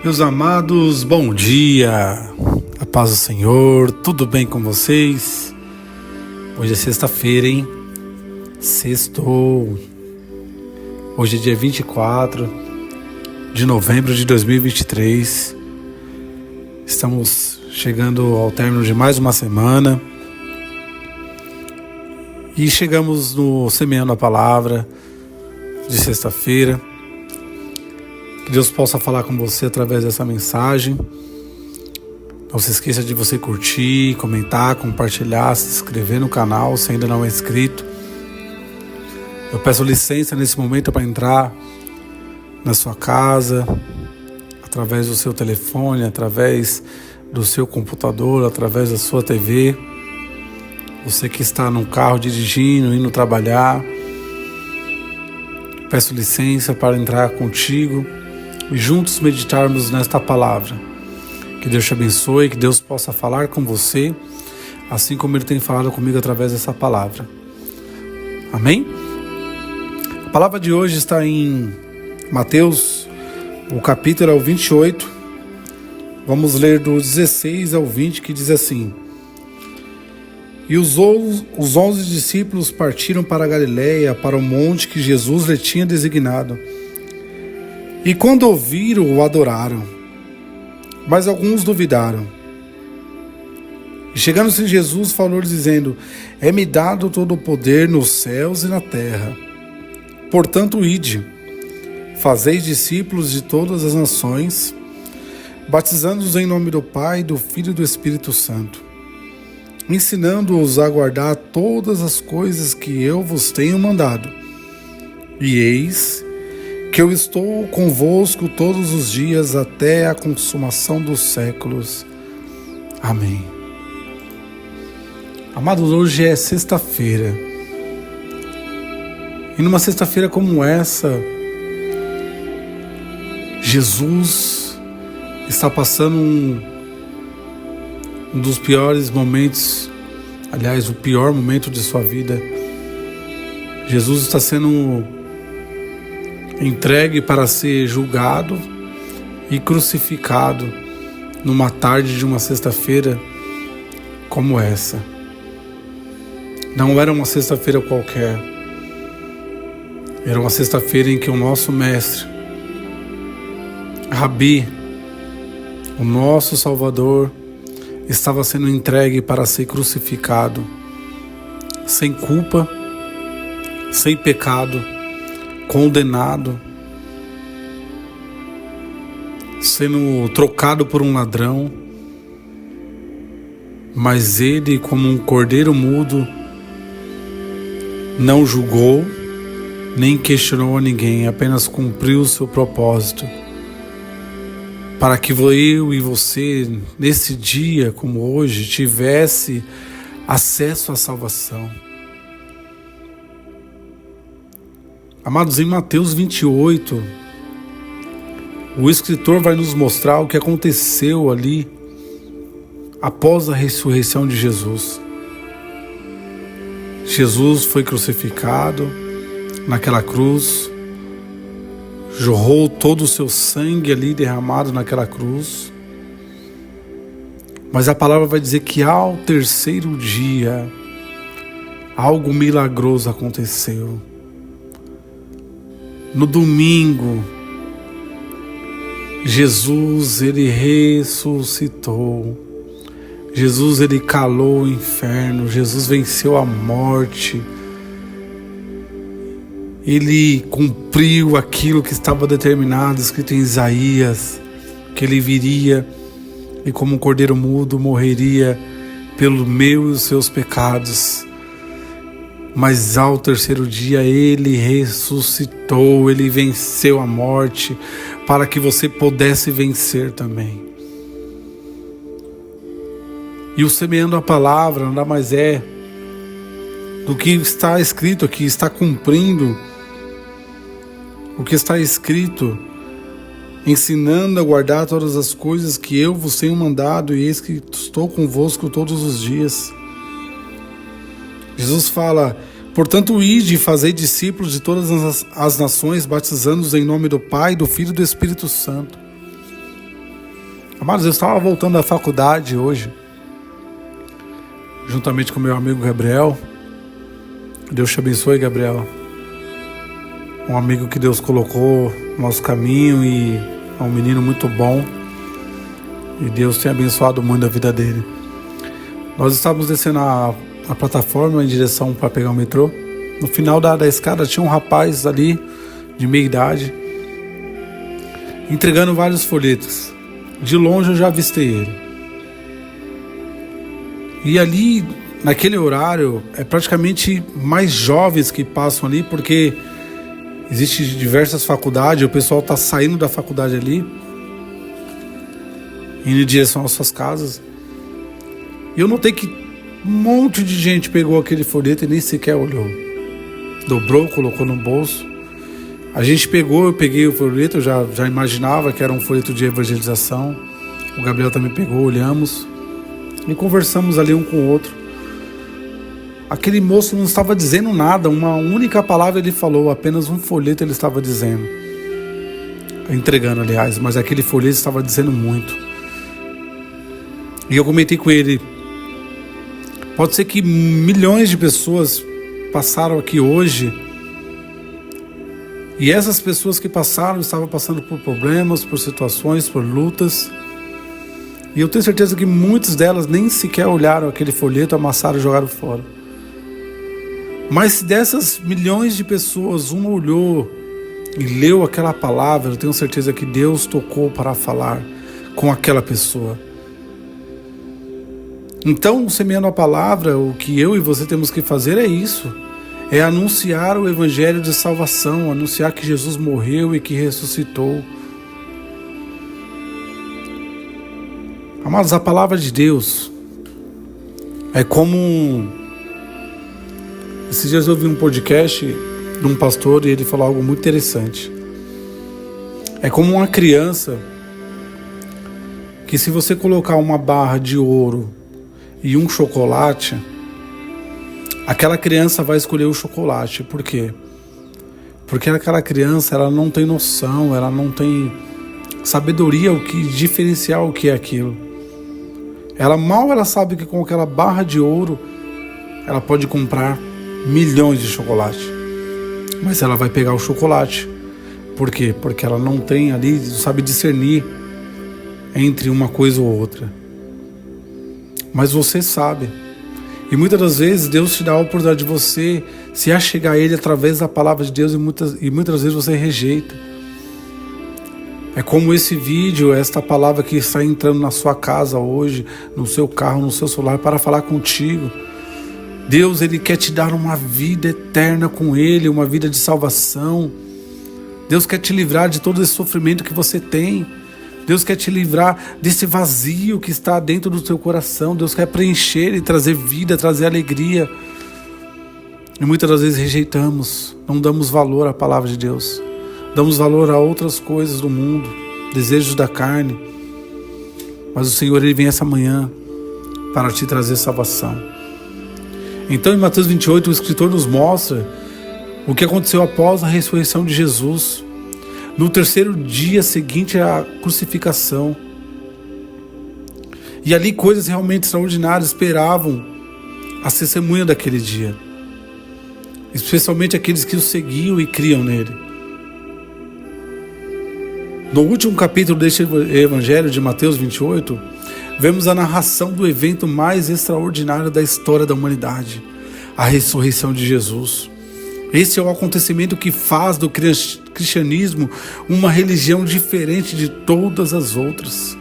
Meus amados, bom dia, a paz do Senhor, tudo bem com vocês? Hoje é sexta-feira, hein? Sextou. Hoje é dia 24 de novembro de 2023. Estamos chegando ao término de mais uma semana e chegamos no Semeando a Palavra de sexta-feira. Que Deus possa falar com você através dessa mensagem. Não se esqueça de você curtir, comentar, compartilhar, se inscrever no canal se ainda não é inscrito. Eu peço licença nesse momento para entrar na sua casa, através do seu telefone, através do seu computador, através da sua TV. Você que está no carro dirigindo, indo trabalhar, peço licença para entrar contigo e juntos meditarmos nesta palavra. Que Deus te abençoe, que Deus possa falar com você, assim como Ele tem falado comigo através dessa palavra. Amém? A palavra de hoje está em Mateus, o capítulo é o 28. Vamos ler do 16 ao 20, que diz assim: E os 11 discípulos partiram para a Galileia, para o monte que Jesus lhe tinha designado. E quando ouviram, o adoraram, mas alguns duvidaram. E chegando-se Jesus, falou-lhes dizendo: É-me dado todo o poder nos céus e na terra. Portanto, ide, fazei discípulos de todas as nações, batizando-os em nome do Pai, do Filho e do Espírito Santo, ensinando-os a guardar todas as coisas que eu vos tenho mandado. E eis que eu estou convosco todos os dias até a consumação dos séculos. Amém. Amados, hoje é sexta-feira. E numa sexta-feira como essa, Jesus está passando um dos piores momentos, aliás, o pior momento de sua vida. Jesus está sendo entregue para ser julgado e crucificado numa tarde de uma sexta-feira como essa. Não era uma sexta-feira qualquer. Era uma sexta-feira em que o nosso mestre, Rabi, o nosso Salvador, estava sendo entregue para ser crucificado, sem culpa, sem pecado, condenado, sendo trocado por um ladrão, mas ele, como um cordeiro mudo, não julgou, nem questionou a ninguém, apenas cumpriu o seu propósito, para que eu e você, nesse dia como hoje, tivesse acesso à salvação. Amados, em Mateus 28, o escritor vai nos mostrar o que aconteceu ali após a ressurreição de Jesus. Jesus foi crucificado naquela cruz, jorrou todo o seu sangue ali derramado naquela cruz. Mas a palavra vai dizer que ao terceiro dia, algo milagroso aconteceu. No domingo, Jesus, ele ressuscitou. Jesus, ele calou o inferno. Jesus venceu a morte. Ele cumpriu aquilo que estava determinado, escrito em Isaías, que ele viria e como um cordeiro mudo morreria pelo meu e os seus pecados. Mas ao terceiro dia ele ressuscitou, ele venceu a morte, para que você pudesse vencer também. E o Semeando a Palavra nada mais é do que está escrito aqui, está cumprindo o que está escrito, ensinando a guardar todas as coisas que eu vos tenho mandado, e eis que estou convosco todos os dias. Jesus fala: portanto, ide e fazei discípulos de todas as nações, batizando-os em nome do Pai, do Filho e do Espírito Santo. Amados, eu estava voltando da faculdade hoje, juntamente com meu amigo Gabriel. Deus te abençoe, Gabriel. Um amigo que Deus colocou no nosso caminho e é um menino muito bom. E Deus tem abençoado muito a vida dele. Nós estávamos descendo a plataforma em direção para pegar o metrô. No final da escada tinha um rapaz ali, de meia idade, entregando vários folhetos. De longe eu já avistei ele. E ali, naquele horário, é praticamente mais jovens que passam ali, porque existem diversas faculdades, o pessoal está saindo da faculdade ali, indo em direção às suas casas. E eu notei que um monte de gente pegou aquele folheto e nem sequer olhou. Dobrou, colocou no bolso. A gente eu peguei o folheto, eu já imaginava que era um folheto de evangelização. O Gabriel também pegou, olhamos e conversamos ali um com o outro. Aquele moço não estava dizendo nada, uma única palavra ele falou, apenas um folheto ele estava dizendo. Entregando, aliás, mas aquele folheto estava dizendo muito. E eu comentei com ele, pode ser que milhões de pessoas passaram aqui hoje, e essas pessoas que passaram estavam passando por problemas, por situações, por lutas. E eu tenho certeza que muitas delas nem sequer olharam aquele folheto, amassaram e jogaram fora. Mas se dessas milhões de pessoas, uma olhou e leu aquela palavra, eu tenho certeza que Deus tocou para falar com aquela pessoa. Então, semeando a palavra, o que eu e você temos que fazer é isso. É anunciar o evangelho de salvação, anunciar que Jesus morreu e que ressuscitou. Amados, a palavra de Deus é como... Esses dias eu ouvi um podcast de um pastor e ele falou algo muito interessante. É como uma criança que, se você colocar uma barra de ouro e um chocolate, aquela criança vai escolher o chocolate. Por quê? Porque aquela criança, ela não tem noção, ela não tem sabedoria o que diferenciar o que é aquilo. Ela sabe que com aquela barra de ouro ela pode comprar milhões de chocolate, mas ela vai pegar o chocolate. Por quê? Porque ela não tem ali, não sabe discernir entre uma coisa ou outra. Mas você sabe. E muitas das vezes Deus te dá a oportunidade de você se achegar a Ele através da palavra de Deus, e muitas vezes você rejeita. É como esse vídeo, esta palavra que está entrando na sua casa hoje, no seu carro, no seu celular, para falar contigo. Deus, Ele quer te dar uma vida eterna com Ele, uma vida de salvação. Deus quer te livrar de todo esse sofrimento que você tem. Deus quer te livrar desse vazio que está dentro do seu coração. Deus quer preencher e trazer vida, trazer alegria. E muitas das vezes rejeitamos, não damos valor à palavra de Deus. Damos valor a outras coisas do mundo, desejos da carne. Mas o Senhor, Ele vem essa manhã para te trazer salvação. Então, em Mateus 28, o escritor nos mostra o que aconteceu após a ressurreição de Jesus, no terceiro dia seguinte à crucificação. E ali coisas realmente extraordinárias esperavam a testemunha daquele dia, especialmente aqueles que o seguiam e criam nele. No último capítulo deste evangelho de Mateus 28, vemos a narração do evento mais extraordinário da história da humanidade, a ressurreição de Jesus. Esse é o acontecimento que faz do cristianismo uma religião diferente de todas as outras.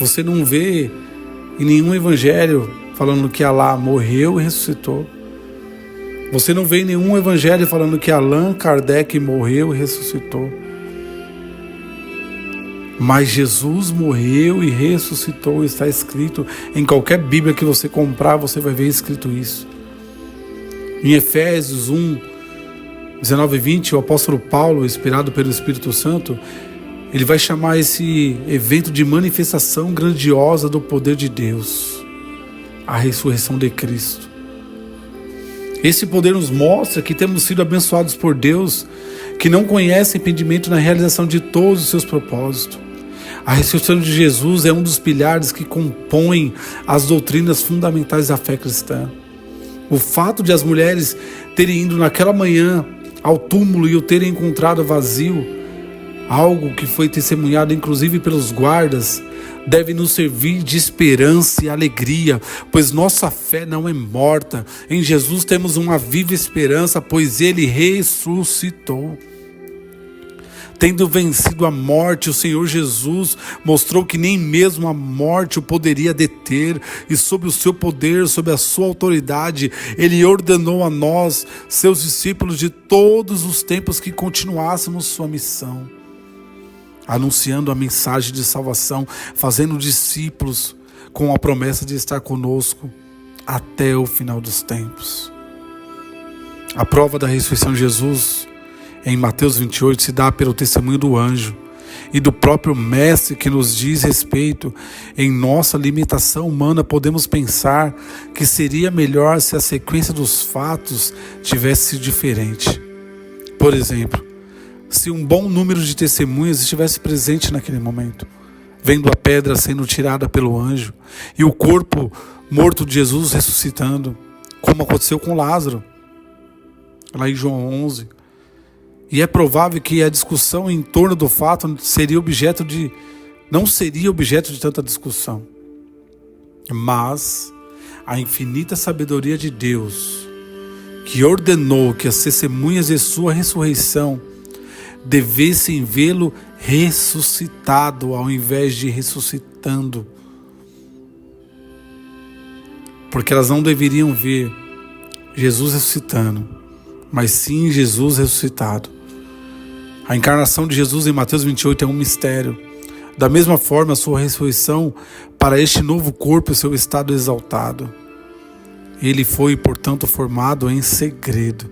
Você não vê em nenhum evangelho falando que Alá morreu e ressuscitou. Você não vê em nenhum evangelho falando que Allan Kardec morreu e ressuscitou. Mas Jesus morreu e ressuscitou, está escrito. Em qualquer Bíblia que você comprar, você vai ver escrito isso. Em Efésios 1, 19 e 20, o apóstolo Paulo, inspirado pelo Espírito Santo, ele vai chamar esse evento de manifestação grandiosa do poder de Deus, a ressurreição de Cristo. Esse poder nos mostra que temos sido abençoados por Deus, que não conhece impedimento na realização de todos os seus propósitos. A ressurreição de Jesus é um dos pilares que compõem as doutrinas fundamentais da fé cristã. O fato de as mulheres terem ido naquela manhã ao túmulo e o terem encontrado vazio, algo que foi testemunhado inclusive pelos guardas, deve nos servir de esperança e alegria, pois nossa fé não é morta. Em Jesus temos uma viva esperança, pois Ele ressuscitou. Tendo vencido a morte, o Senhor Jesus mostrou que nem mesmo a morte o poderia deter, e sob o seu poder, sob a sua autoridade, Ele ordenou a nós, seus discípulos de todos os tempos, que continuássemos sua missão, anunciando a mensagem de salvação, fazendo discípulos com a promessa de estar conosco até o final dos tempos. A prova da ressurreição de Jesus em Mateus 28 se dá pelo testemunho do anjo e do próprio Mestre, que nos diz respeito. Em nossa limitação humana podemos pensar que seria melhor se a sequência dos fatos tivesse sido diferente. Por exemplo, se um bom número de testemunhas estivesse presente naquele momento, vendo a pedra sendo tirada pelo anjo e o corpo morto de Jesus ressuscitando, como aconteceu com Lázaro, lá em João 11. E é provável que a discussão em torno do fato não seria objeto de tanta discussão. Mas a infinita sabedoria de Deus, que ordenou que as testemunhas de sua ressurreição devessem vê-lo ressuscitado ao invés de ressuscitando, porque elas não deveriam ver Jesus ressuscitando, mas sim Jesus ressuscitado. A encarnação de Jesus em Mateus 28 é um mistério. Da mesma forma, a sua ressurreição para este novo corpo e seu estado exaltado. Ele foi, portanto, formado em segredo.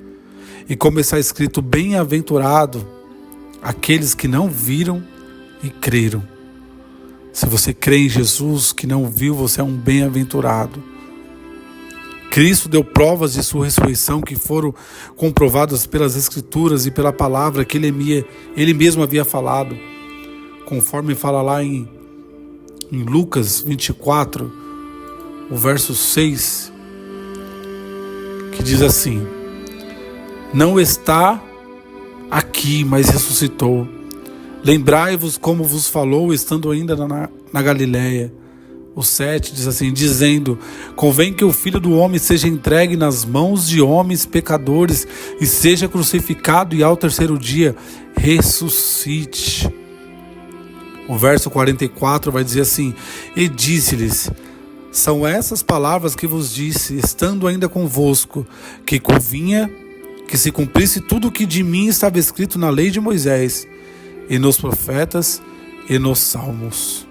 E como está escrito, bem-aventurado aqueles que não viram e creram. Se você crê em Jesus que não viu, você é um bem-aventurado. Cristo deu provas de sua ressurreição que foram comprovadas pelas Escrituras e pela palavra que ele mesmo havia falado, conforme fala lá em Lucas 24, o verso 6, que diz assim: não está aqui, mas ressuscitou. Lembrai-vos como vos falou, estando ainda na Galiléia. O 7 diz assim, dizendo: convém que o Filho do Homem seja entregue nas mãos de homens pecadores e seja crucificado e ao terceiro dia ressuscite. O verso 44 vai dizer assim: e disse-lhes: são essas palavras que vos disse, estando ainda convosco, que convinha que se cumprisse tudo o que de mim estava escrito na lei de Moisés, e nos profetas, e nos salmos.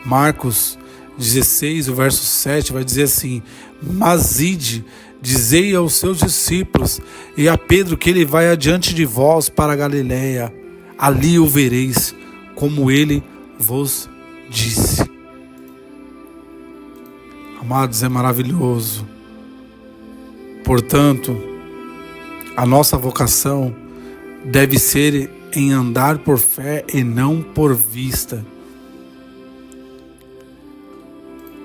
Marcos 16, o verso 7 vai dizer assim: mas ide, dizei aos seus discípulos e a Pedro que ele vai adiante de vós para a Galiléia, ali o vereis, como ele vos disse. Amados, é maravilhoso. Portanto, a nossa vocação deve ser em andar por fé e não por vista.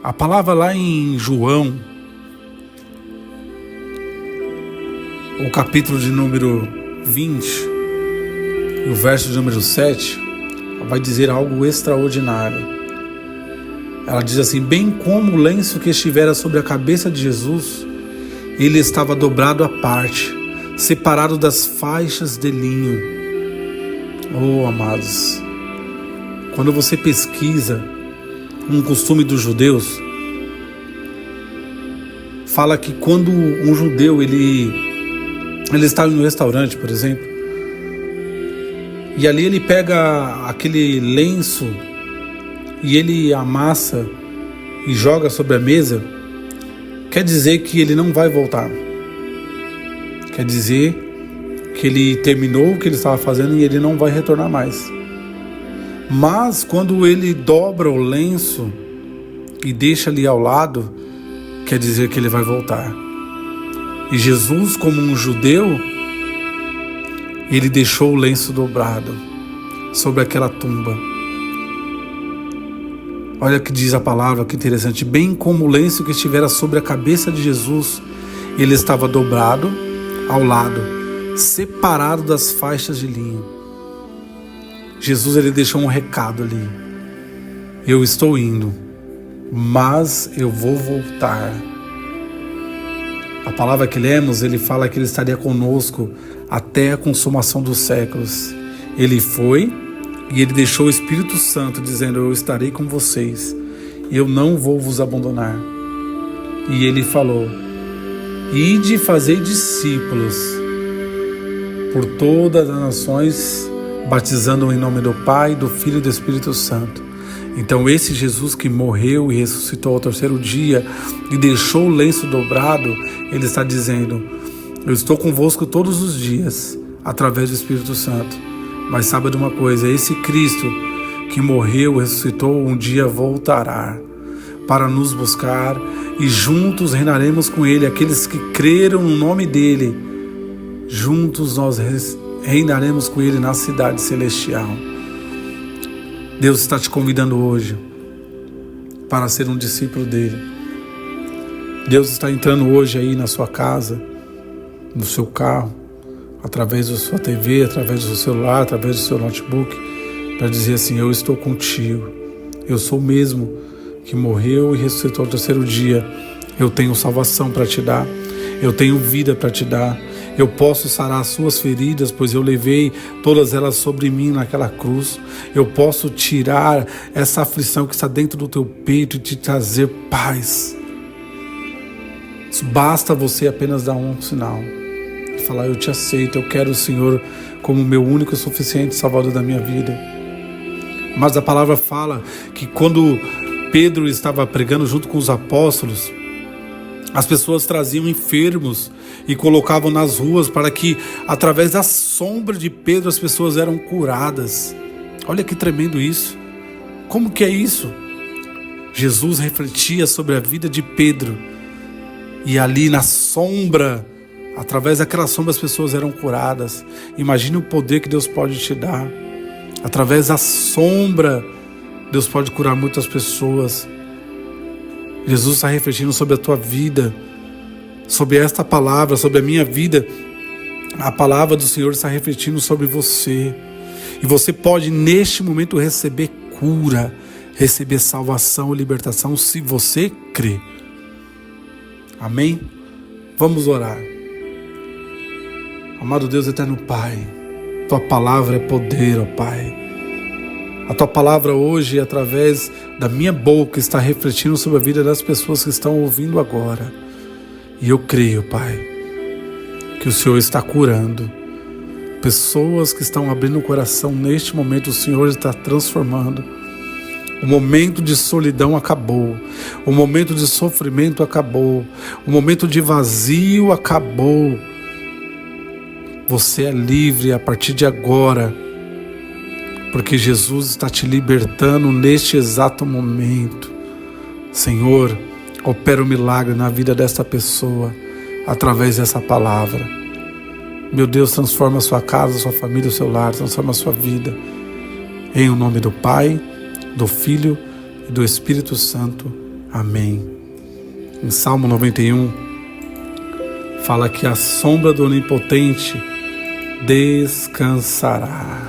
A palavra lá em João, o capítulo de número 20, e o verso de número 7, vai dizer algo extraordinário. Ela diz assim: bem como o lenço que estivera sobre a cabeça de Jesus, ele estava dobrado à parte, separado das faixas de linho. Oh, amados, quando você pesquisa um costume dos judeus, fala que quando um judeu ele está em um restaurante, por exemplo, e ali ele pega aquele lenço e ele amassa e joga sobre a mesa, quer dizer que ele não vai voltar. Quer dizer que ele terminou o que ele estava fazendo e ele não vai retornar mais. Mas quando ele dobra o lenço e deixa ali ao lado, quer dizer que ele vai voltar. E Jesus, como um judeu, ele deixou o lenço dobrado sobre aquela tumba. Olha o que diz a palavra, que interessante. Bem como o lenço que estivera sobre a cabeça de Jesus, ele estava dobrado ao lado, separado das faixas de linho. Jesus, ele deixou um recado ali. Eu estou indo, mas eu vou voltar. A palavra que lemos, ele fala que ele estaria conosco até a consumação dos séculos. Ele foi e ele deixou o Espírito Santo dizendo: eu estarei com vocês, eu não vou vos abandonar. E ele falou: ide fazer discípulos por todas as nações, batizando em nome do Pai, do Filho e do Espírito Santo. Então esse Jesus que morreu e ressuscitou ao terceiro dia e deixou o lenço dobrado, ele está dizendo: eu estou convosco todos os dias, através do Espírito Santo. Mas saiba de uma coisa, esse Cristo que morreu e ressuscitou um dia voltará para nos buscar e juntos reinaremos com ele. Aqueles que creram no nome dele, juntos nós reinaremos com ele na cidade celestial. Deus está te convidando hoje para ser um discípulo dele. Deus está entrando hoje aí na sua casa, no seu carro, através da sua TV, através do seu celular, através do seu notebook, para dizer assim: eu estou contigo, eu sou o mesmo que morreu e ressuscitou ao terceiro dia. Eu tenho salvação para te dar, eu tenho vida para te dar, eu posso sarar as suas feridas, pois eu levei todas elas sobre mim naquela cruz. Eu posso tirar essa aflição que está dentro do teu peito e te trazer paz. Basta você apenas dar um sinal e falar: eu te aceito, eu quero o Senhor como meu único e suficiente Salvador da minha vida. Mas a palavra fala que quando Pedro estava pregando junto com os apóstolos, as pessoas traziam enfermos e colocavam nas ruas para que, através da sombra de Pedro, as pessoas eram curadas. Olha que tremendo isso. Como que é isso? Jesus refletia sobre a vida de Pedro e ali na sombra, através daquela sombra, as pessoas eram curadas. Imagine o poder que Deus pode te dar. Através da sombra, Deus pode curar muitas pessoas. Jesus está refletindo sobre a tua vida, sobre esta palavra, sobre a minha vida. A palavra do Senhor está refletindo sobre você. E você pode neste momento receber cura, receber salvação e libertação se você crê. Amém? Vamos orar. Amado Deus eterno Pai, tua palavra é poder, ó Pai. A tua palavra hoje, através da minha boca, está refletindo sobre a vida das pessoas que estão ouvindo agora. E eu creio, Pai, que o Senhor está curando. Pessoas que estão abrindo o coração neste momento, o Senhor está transformando. O momento de solidão acabou. O momento de sofrimento acabou. O momento de vazio acabou. Você é livre a partir de agora, porque Jesus está te libertando neste exato momento. Senhor, opera um milagre na vida desta pessoa através dessa palavra. Meu Deus, transforma a sua casa, a sua família, o seu lar, transforma a sua vida. Em o nome do Pai, do Filho e do Espírito Santo. Amém. Em Salmo 91, fala que a sombra do Onipotente descansará.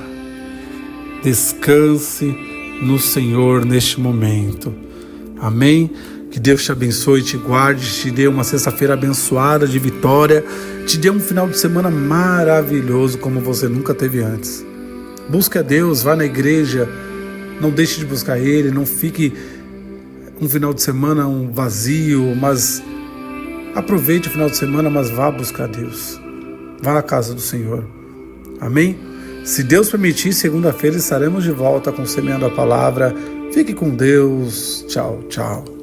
Descanse no Senhor neste momento. Amém? Que Deus te abençoe, te guarde, te dê uma sexta-feira abençoada de vitória, te dê um final de semana maravilhoso como você nunca teve antes. Busque a Deus, vá na igreja, não deixe de buscar Ele, não fique um final de semana vazio, mas aproveite o final de semana, mas vá buscar Deus. Vá à casa do Senhor. Amém? Se Deus permitir, segunda-feira estaremos de volta com Semeando a Palavra. Fique com Deus. Tchau, tchau.